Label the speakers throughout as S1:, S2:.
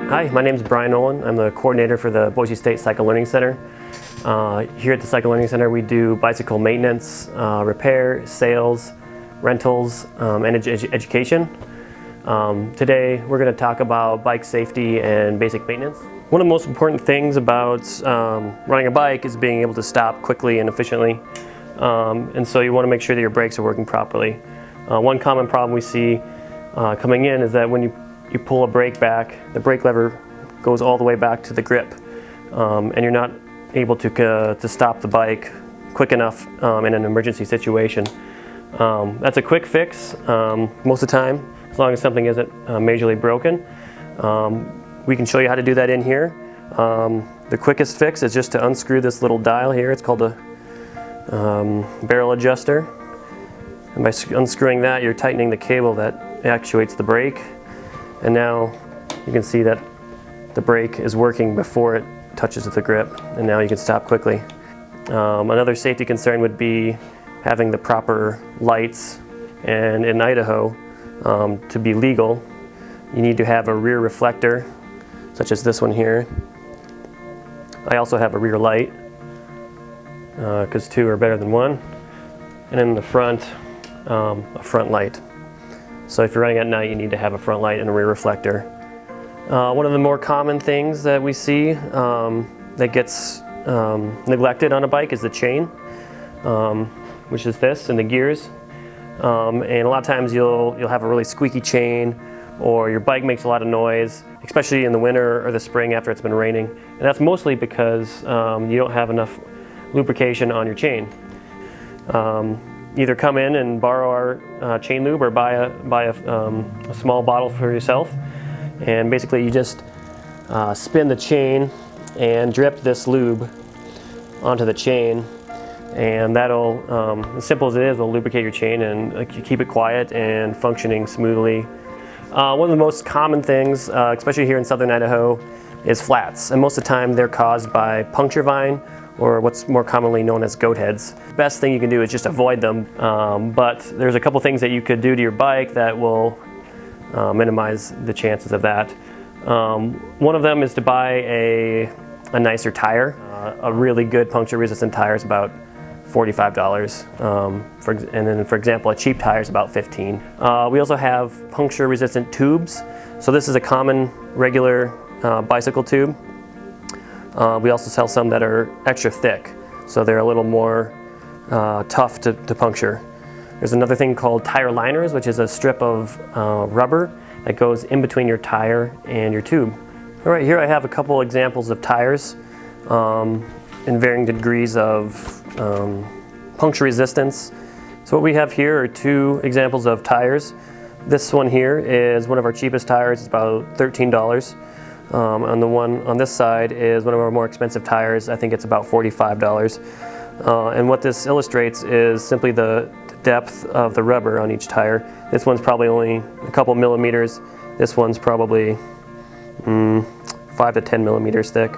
S1: Hi, my name is Brian Nolan. I'm the coordinator for the Boise State Cycle Learning Center. Here at the Cycle Learning Center we do bicycle maintenance, repair, sales, rentals, and education. Today we're going to talk about bike safety and basic maintenance. One of the most important things about running a bike is being able to stop quickly and efficiently. And so you want to make sure that your brakes are working properly. One common problem we see coming in is that when you pull a brake back, the brake lever goes all the way back to the grip, and you're not able to stop the bike quick enough in an emergency situation. That's a quick fix most of the time, as long as something isn't majorly broken. We can show you how to do that in here. The quickest fix is just to unscrew this little dial here. It's called a barrel adjuster. And by unscrewing that, you're tightening the cable that actuates the brake. And now you can see that the brake is working before it touches the grip, and now you can stop quickly. Another safety concern would be having the proper lights, and in Idaho, to be legal, you need to have a rear reflector, such as this one here. I also have a rear light, because two are better than one. And in the front, a front light. So if you're running at night, you need to have a front light and a rear reflector. One of the more common things that we see that gets neglected on a bike is the chain, which is this, and the gears. And a lot of times you'll have a really squeaky chain, or your bike makes a lot of noise, especially in the winter or the spring after it's been raining. And that's mostly because you don't have enough lubrication on your chain. Either come in and borrow our chain lube, or buy a small bottle for yourself. And basically you just spin the chain and drip this lube onto the chain, and that'll, as simple as it is, will lubricate your chain and keep it quiet and functioning smoothly. One of the most common things, especially here in southern Idaho, is flats, and most of the time they're caused by puncture vine, or what's more commonly known as goat heads. The best thing you can do is just avoid them, but there's a couple things that you could do to your bike that will minimize the chances of that. One of them is to buy a nicer tire. A really good puncture resistant tire is about $45, and then for example a cheap tire is about $15. We also have puncture resistant tubes. So this is a common regular bicycle tube. We also sell some that are extra thick, so they're a little more tough to puncture. There's another thing called tire liners, which is a strip of rubber that goes in between your tire and your tube. All right, here I have a couple examples of tires in varying degrees of puncture resistance. So what we have here are two examples of tires. This one here is one of our cheapest tires. It's about $13. On the one on this side is one of our more expensive tires. I think it's about $45. And what this illustrates is simply the depth of the rubber on each tire. This one's probably only a couple millimeters. This one's probably 5 to 10 millimeters thick.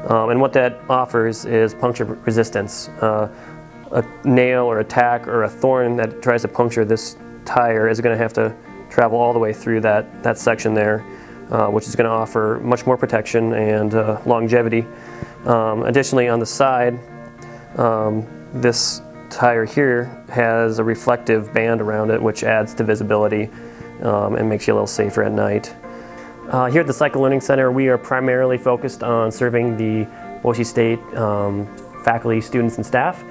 S1: And what that offers is puncture resistance. A nail or a tack or a thorn that tries to puncture this tire is going to have to travel all the way through that section there, which is going to offer much more protection and longevity. Additionally, on the side, this tire here has a reflective band around it, which adds to visibility and makes you a little safer at night. Here at the Cycle Learning Center, we are primarily focused on serving the Boise State faculty, students, and staff,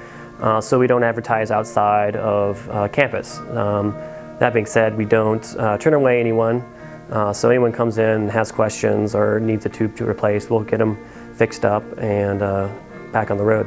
S1: so we don't advertise outside of campus. That being said, we don't turn away anyone. So anyone comes in, has questions, or needs a tube to replace, we'll get them fixed up and back on the road.